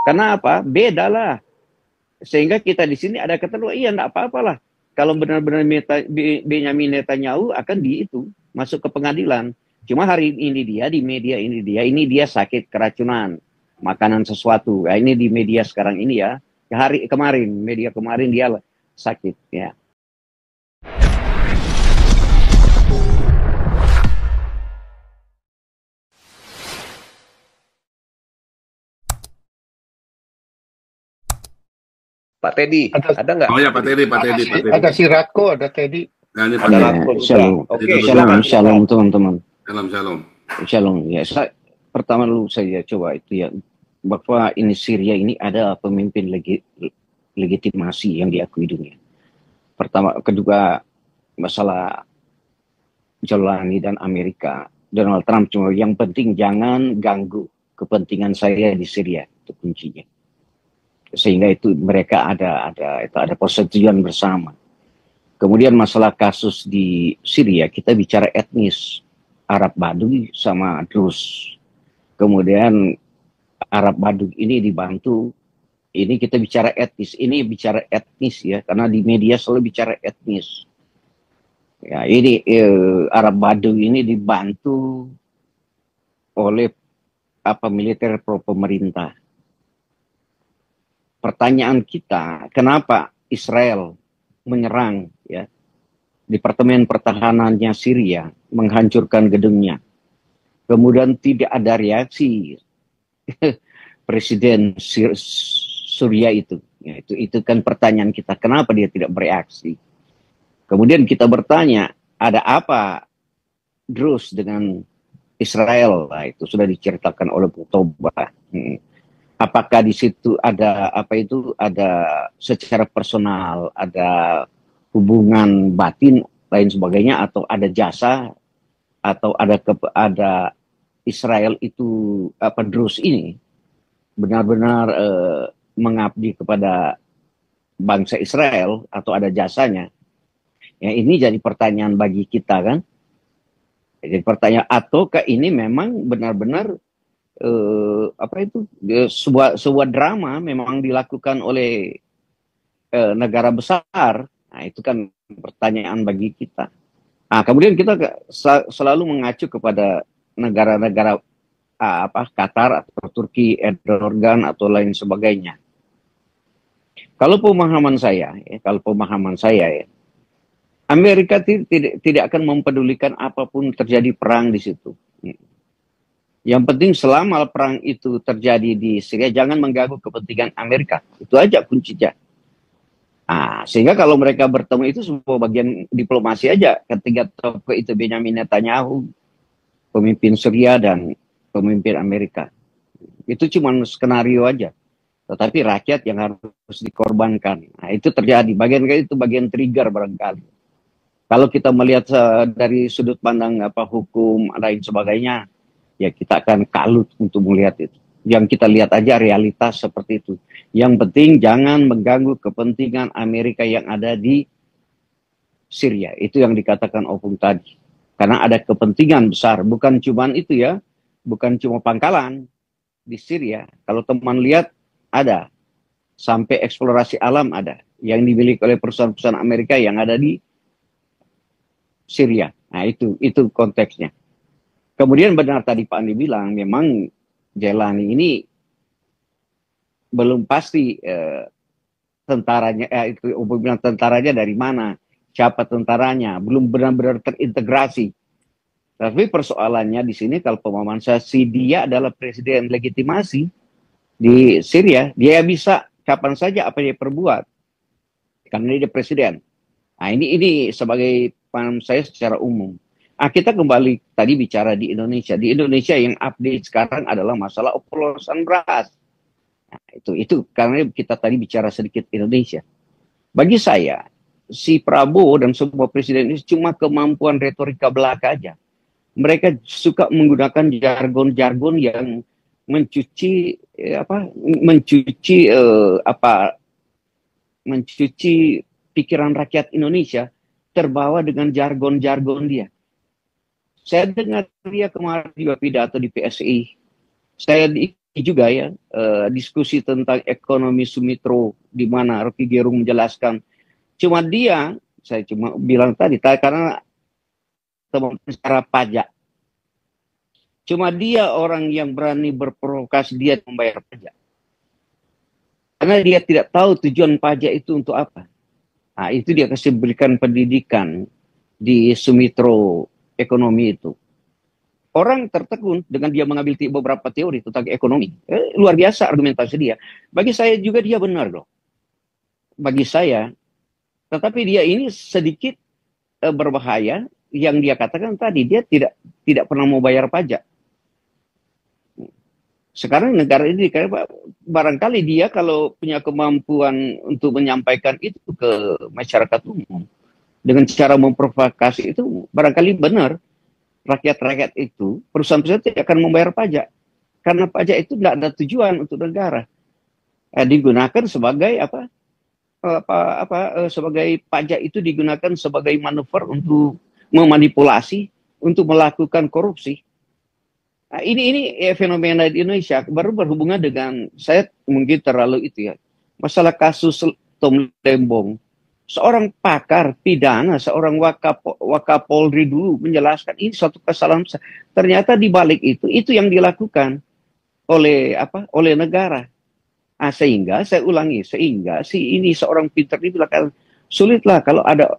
Karena apa? Beda lah. Sehingga kita di sini ada ketentuan, iya enggak apa-apalah. Kalau benar-benar Benyamin Netanyahu akan masuk ke pengadilan. Cuma hari ini dia di media ini dia sakit keracunan makanan sesuatu. Nah, ini di media sekarang ini ya. Media kemarin dia sakit ya. Pak Teddy, ada nggak? Oh ya Pak Teddy. Ada si Ratko, ada Teddy. Nah, ini Pak Ada Teddy. Ratko. Shalom. Oke, Shalom teman-teman. Shalom. Shalom. Ya, pertama dulu saya coba itu ya, bahwa ini Syria ini ada pemimpin legitimasi yang diakui dunia. Kedua masalah Jolani dan Amerika, Donald Trump cuma yang penting jangan ganggu kepentingan saya di Syria, itu kuncinya. Sehingga itu mereka ada persetujuan bersama. Kemudian masalah kasus di Syria, kita bicara etnis, Arab Baduy sama Druze. Kemudian Arab Baduy ini dibantu, ini kita bicara etnis ya, karena di media selalu bicara etnis. Ya, ini Arab Baduy ini dibantu oleh militer pro pemerintah. Pertanyaan kita, kenapa Israel menyerang ya Departemen Pertahanannya Syria, menghancurkan gedungnya. Kemudian tidak ada reaksi Presiden Syria itu. Ya, itu kan pertanyaan kita, kenapa dia tidak bereaksi? Kemudian kita bertanya, ada apa Druze dengan Israel? Nah, itu sudah diceritakan oleh Toba. Apakah di situ ada ada secara personal, ada hubungan batin lain sebagainya, atau ada jasa, atau ada Israel itu Druze ini benar-benar mengabdi kepada bangsa Israel atau ada jasanya? Ya, ini jadi pertanyaan bagi kita kan. Jadi pertanyaan, ataukah ini memang benar-benar sebuah drama memang dilakukan oleh negara besar. Nah, itu kan pertanyaan bagi kita. Nah, kemudian kita selalu mengacu kepada negara-negara Qatar atau Turki, Erdogan atau lain sebagainya. Kalau pemahaman saya ya, Amerika tidak akan mempedulikan apapun terjadi perang di situ. Yang penting selama perang itu terjadi di Syria, jangan mengganggu kepentingan Amerika. Itu aja kuncinya. Sehingga kalau mereka bertemu itu sebuah bagian diplomasi aja. Ketiga tokoh itu Benyamin Netanyahu, pemimpin Syria dan pemimpin Amerika. Itu cuma skenario aja. Tetapi rakyat yang harus dikorbankan. Nah, itu terjadi. Bagian trigger barangkali. Kalau kita melihat dari sudut pandang hukum lain sebagainya, ya kita akan kalut untuk melihat itu. Yang kita lihat aja realitas seperti itu. Yang penting jangan mengganggu kepentingan Amerika yang ada di Syria. Itu yang dikatakan Opung tadi. Karena ada kepentingan besar. Bukan cuma itu ya. Bukan cuma pangkalan di Syria. Kalau teman lihat ada. Sampai eksplorasi alam ada. Yang dimiliki oleh perusahaan-perusahaan Amerika yang ada di Syria. Nah itu konteksnya. Kemudian benar tadi Pak Andi bilang, memang Jelani ini belum pasti tentaranya dari mana, siapa tentaranya, belum benar-benar terintegrasi. Tapi persoalannya di sini kalau pemahaman saya, dia adalah presiden legitimasi di Syria, dia bisa kapan saja apa yang dia perbuat, karena dia presiden. Nah ini sebagai paham saya secara umum. Kita kembali tadi bicara di Indonesia. Di Indonesia yang update sekarang adalah masalah oplosan beras. Nah, itu karena kita tadi bicara sedikit Indonesia. Bagi saya, si Prabowo dan semua presiden ini cuma kemampuan retorika belaka aja. Mereka suka menggunakan jargon-jargon yang mencuci pikiran rakyat Indonesia, terbawa dengan jargon-jargon dia. Saya dengar dia kemarin juga pidato di PSI. Saya juga ya diskusi tentang ekonomi Sumitro di mana Rocky Gerung menjelaskan. Cuma dia, saya cuma bilang tadi, karena teman secara pajak. Cuma dia orang yang berani berprovokasi dia membayar pajak. Karena dia tidak tahu tujuan pajak itu untuk apa. Nah, itu dia kasih berikan pendidikan di Sumitro ekonomi itu. Orang tertegun dengan dia mengambil beberapa teori tentang ekonomi. Luar biasa argumentasi dia. Bagi saya juga dia benar loh. Bagi saya. Tetapi dia ini sedikit berbahaya. Yang dia katakan tadi, dia tidak pernah mau bayar pajak. Sekarang negara ini, barangkali dia kalau punya kemampuan untuk menyampaikan itu ke masyarakat umum, dengan cara memprovokasi itu, barangkali benar. Rakyat-rakyat itu, perusahaan-perusahaan tidak akan membayar pajak. Karena pajak itu tidak ada tujuan untuk negara. Digunakan sebagai sebagai pajak itu digunakan sebagai manuver untuk memanipulasi, untuk melakukan korupsi. Nah, ini fenomena di Indonesia baru berhubungan dengan, saya mungkin terlalu itu ya, masalah kasus Tom Lembong. Seorang pakar pidana, seorang Wakapolri dulu menjelaskan ini suatu kesalahan besar. Ternyata di balik itu yang dilakukan oleh negara. Sehingga saya ulangi, sehingga ini seorang pintar ini bilang sulitlah kalau ada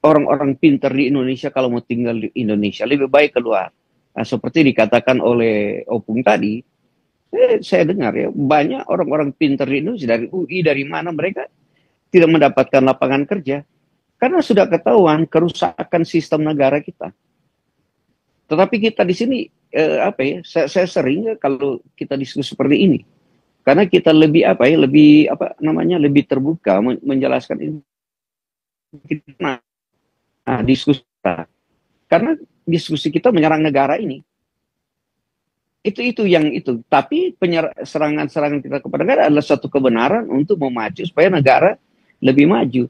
orang-orang pintar di Indonesia kalau mau tinggal di Indonesia lebih baik keluar. Seperti dikatakan oleh Opung tadi, saya dengar ya banyak orang-orang pintar di Indonesia dari UI dari mana mereka tidak mendapatkan lapangan kerja karena sudah ketahuan kerusakan sistem negara kita. Tetapi kita di sini saya sering kalau kita diskusi seperti ini karena kita lebih lebih terbuka menjelaskan ini. Diskusi kita. Karena diskusi kita menyerang negara ini. Itu yang itu. Tapi serangan-serangan kita kepada negara adalah satu kebenaran untuk memacu supaya negara lebih maju.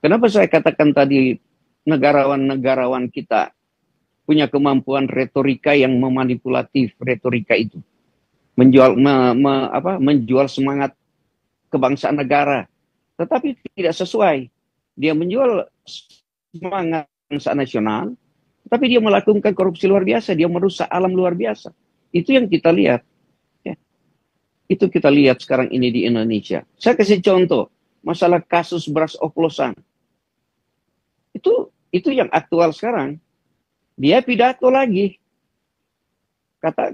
Kenapa saya katakan tadi negarawan-negarawan kita punya kemampuan retorika yang memanipulatif, retorika itu menjual semangat kebangsaan negara, tetapi tidak sesuai. Dia menjual semangat bangsa nasional, tapi dia melakukan korupsi luar biasa, dia merusak alam luar biasa. Itu yang kita lihat. Ya. Itu kita lihat sekarang ini di Indonesia. Saya kasih contoh. Masalah kasus beras oplosan. Itu yang aktual sekarang. Dia pidato lagi.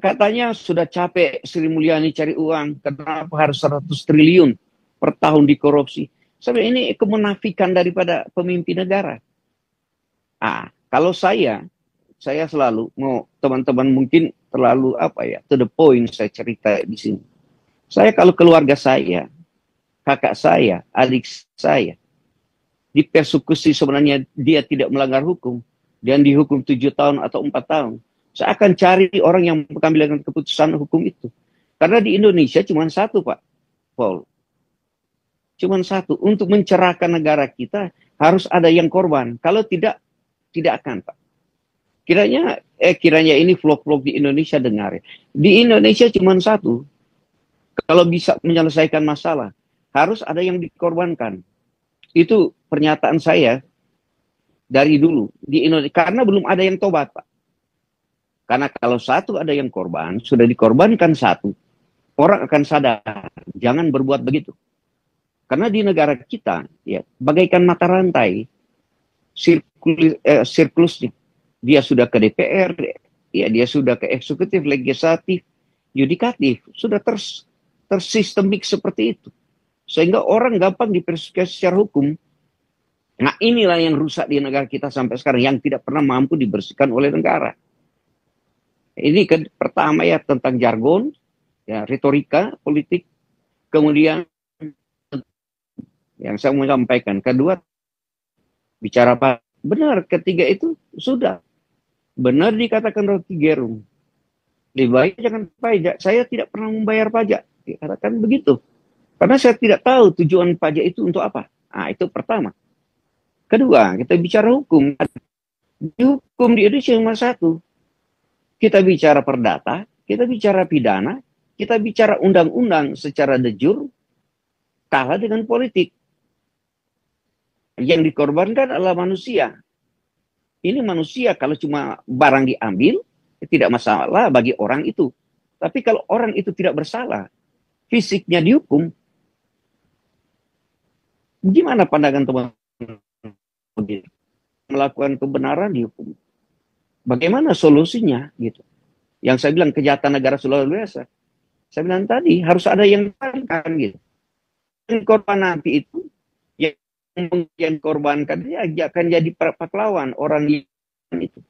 Katanya sudah capek Sri Mulyani cari uang. Kenapa harus 100 triliun per tahun dikorupsi. Sampai ini kemunafikan daripada pemimpin negara. Kalau saya selalu mau teman-teman mungkin terlalu to the point saya cerita di sini. Saya kalau keluarga saya, kakak saya, adik saya, dipersekusi sebenarnya dia tidak melanggar hukum, dan dihukum 7 tahun atau 4 tahun. Saya akan cari orang yang mengambil keputusan hukum itu. Karena di Indonesia cuma satu, Pak Paul. Cuma satu. Untuk mencerahkan negara kita, harus ada yang korban. Kalau tidak akan, Pak. Kiranya ini vlog-vlog di Indonesia dengar. Di Indonesia cuma satu. Kalau bisa menyelesaikan masalah, harus ada yang dikorbankan. Itu pernyataan saya dari dulu di Indonesia, karena belum ada yang tobat, Pak. Karena kalau satu ada yang korban, sudah dikorbankan satu, orang akan sadar, jangan berbuat begitu. Karena di negara kita, ya, bagaikan mata rantai, sirkulusnya, dia sudah ke DPR, ya, dia sudah ke eksekutif, legislatif, yudikatif, sudah tersistemik seperti itu. Sehingga orang gampang dipersekusi secara hukum. Nah, inilah yang rusak di negara kita sampai sekarang, yang tidak pernah mampu dibersihkan oleh negara. Ini pertama ya tentang jargon, ya, retorika politik. Kemudian yang saya mau sampaikan, kedua, bicara apa? Benar, ketiga itu sudah. Benar dikatakan Rocky Gerung. Lebih baik jangan pajak. Saya tidak pernah membayar pajak. Dikatakan begitu. Karena saya tidak tahu tujuan pajak itu untuk apa. Itu pertama. Kedua, kita bicara hukum. Di hukum di Indonesia cuma satu. Kita bicara perdata, kita bicara pidana, kita bicara undang-undang secara de jure, kalah dengan politik. Yang dikorbankan adalah manusia. Ini manusia, kalau cuma barang diambil, tidak masalah bagi orang itu. Tapi kalau orang itu tidak bersalah, fisiknya dihukum, gimana pandangan teman-teman? Melakukan kebenaran dihukum. Bagaimana solusinya? Gitu. Yang saya bilang kejahatan negara luar biasa. Saya bilang tadi harus ada yang korbankan gitu. Yang korban nanti itu yang korbankan dia akan jadi pahlawan orang itu.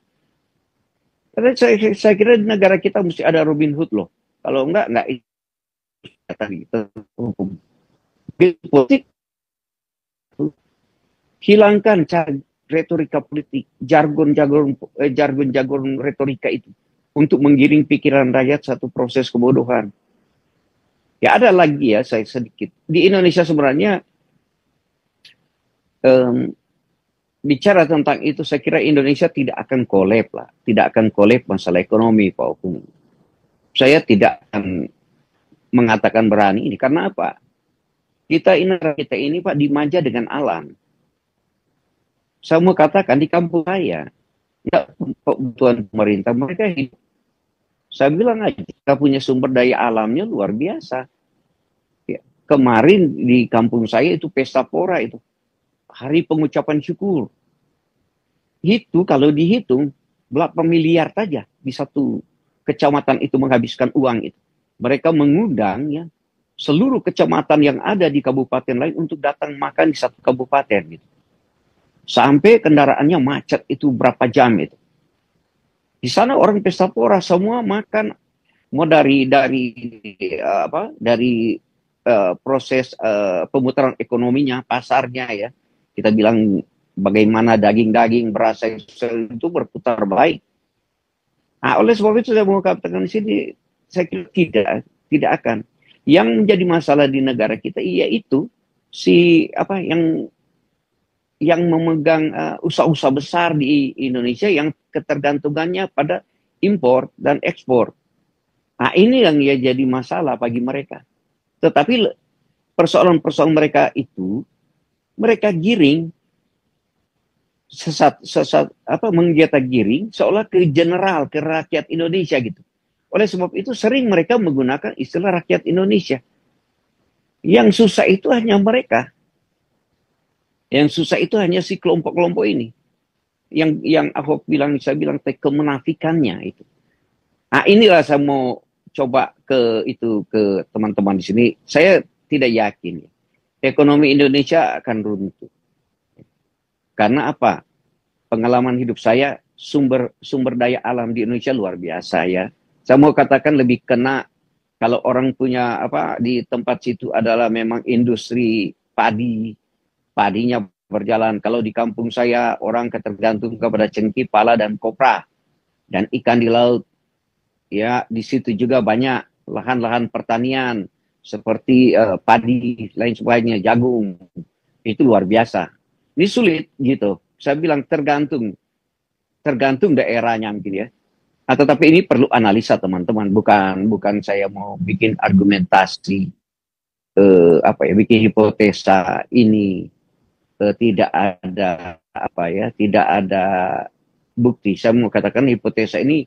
Karena saya kira di negara kita mesti ada Robin Hood loh. Kalau enggak tadi hukum. Politik hilangkan retorika politik, jargon retorika itu untuk menggiring pikiran rakyat satu proses kebodohan. Ya ada lagi ya, saya sedikit. Di Indonesia sebenarnya bicara tentang itu, saya kira Indonesia tidak akan kolab lah. Tidak akan kolab masalah ekonomi, Pak Opung. Saya tidak akan mengatakan berani ini. Karena apa? Kita ini Pak dimanja dengan alam. Saya mau katakan di kampung saya, tidak kebutuhan pemerintah, mereka hidup. Saya bilang aja, kita punya sumber daya alamnya luar biasa. Ya, kemarin di kampung saya itu pesta pora itu. Hari pengucapan syukur. Itu kalau dihitung, berapa miliar saja di satu kecamatan itu menghabiskan uang itu. Mereka mengundang ya seluruh kecamatan yang ada di kabupaten lain untuk datang makan di satu kabupaten gitu. Sampai kendaraannya macet itu berapa jam itu. Di sana orang pesta pora semua makan, mau dari proses pemutaran ekonominya, pasarnya ya. Kita bilang bagaimana daging-daging beras itu berputar baik. Nah, oleh sebab itu saya mau katakan di sini, saya kira tidak akan. Yang menjadi masalah di negara kita yaitu yang memegang usaha-usaha besar di Indonesia yang ketergantungannya pada impor dan ekspor. Nah, ini yang ya jadi masalah bagi mereka. Tetapi persoalan-persoalan mereka itu, mereka giring menggeta giring seolah ke general, ke rakyat Indonesia gitu. Oleh sebab itu sering mereka menggunakan istilah rakyat Indonesia. Yang susah itu hanya mereka. Yang susah itu hanya si kelompok-kelompok ini. Yang Ahok saya bilang kemenafikannya itu. Nah, inilah saya mau coba ke teman-teman di sini. Saya tidak yakin ekonomi Indonesia akan runtuh. Karena apa? Pengalaman hidup saya, sumber daya alam di Indonesia luar biasa ya. Saya mau katakan lebih kena kalau orang punya di tempat situ adalah memang industri padinya berjalan. Kalau di kampung saya orang ketergantung kepada cengkih, pala dan kopra dan ikan di laut. Ya, di situ juga banyak lahan-lahan pertanian seperti padi, lain sebagainya, jagung. Itu luar biasa. Ini sulit gitu. Saya bilang tergantung daerahnya mungkin ya. Nah, tetapi ini perlu analisa teman-teman. Bukan saya mau bikin argumentasi, bikin hipotesa ini tidak ada bukti. Saya mau katakan hipotesa ini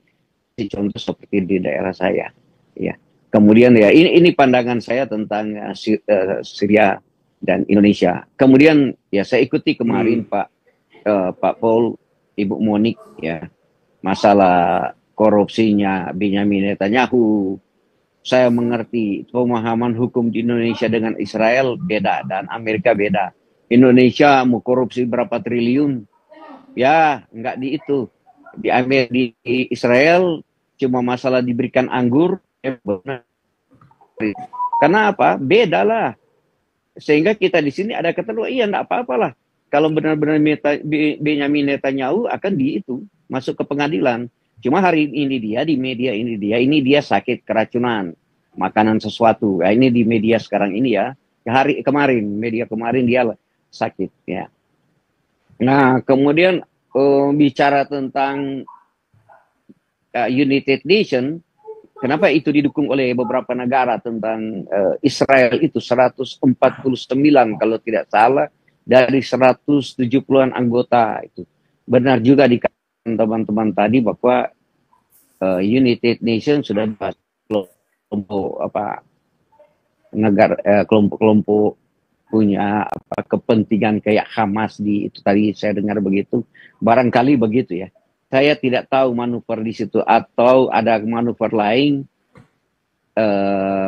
contoh seperti di daerah saya. Ya. Kemudian ya ini pandangan saya tentang Syria dan Indonesia. Kemudian ya saya ikuti kemarin Pak Paul, Ibu Monik ya masalah korupsinya Benyamin Netanyahu. Saya mengerti pemahaman hukum di Indonesia dengan Israel beda dan Amerika beda. Indonesia mau korupsi berapa triliun? Ya nggak di itu. Di Israel cuma masalah diberikan anggur. Karena apa? Beda lah. Sehingga kita di sini ada ketentuan, iya enggak apa-apalah. Kalau benar-benar Benyamin Netanyahu akan masuk ke pengadilan. Cuma hari ini di media ini dia sakit keracunan makanan sesuatu. Nah, ini di media sekarang ini ya. Media kemarin dia sakit ya. Nah, kemudian bicara tentang United Nation Kenapa itu didukung oleh beberapa negara tentang Israel itu 149 kalau tidak salah dari 170-an anggota itu. Benar juga dikatakan teman-teman tadi bahwa United Nations sudah bahas kelompok negara kelompok-kelompok punya kepentingan kayak Hamas di itu tadi saya dengar begitu. Barangkali begitu ya. Saya tidak tahu manuver di situ atau ada manuver lain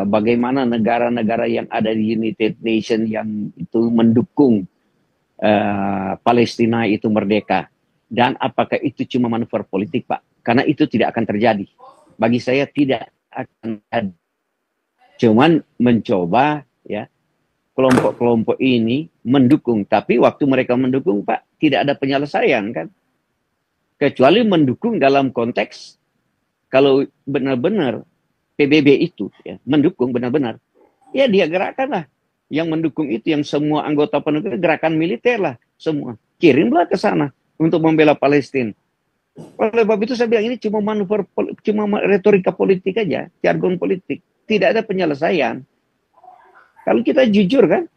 bagaimana negara-negara yang ada di United Nations yang itu mendukung Palestina itu merdeka. Dan apakah itu cuma manuver politik, Pak? Karena itu tidak akan terjadi. Bagi saya tidak akan ada. Cuman mencoba ya kelompok-kelompok ini mendukung. Tapi waktu mereka mendukung, Pak, tidak ada penyelesaian kan? Kecuali mendukung dalam konteks kalau benar-benar PBB itu ya, mendukung benar-benar, ya dia gerakanlah yang mendukung itu, yang semua anggota pendukung gerakan militer lah semua, kirimlah ke sana untuk membela Palestina. Oleh sebab itu saya bilang ini cuma manuver, cuma retorika politik aja, jargon politik, tidak ada penyelesaian. Kalau kita jujur kan,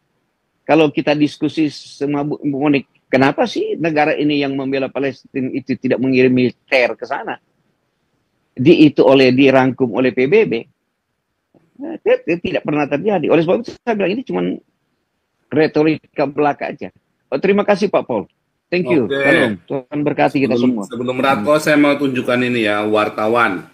kalau kita diskusi sama Bu Monik, kenapa sih negara ini yang membela Palestina itu tidak mengirim militer ke sana? Dirangkum oleh PBB. Nah, tidak pernah terjadi. Oleh sebab itu saya bilang ini cuma retorika belaka aja. Oh, terima kasih Pak Paul. Thank you. Salam. Tuhan berkati kita semua. Sebelum Ratko saya mau tunjukkan ini ya, wartawan.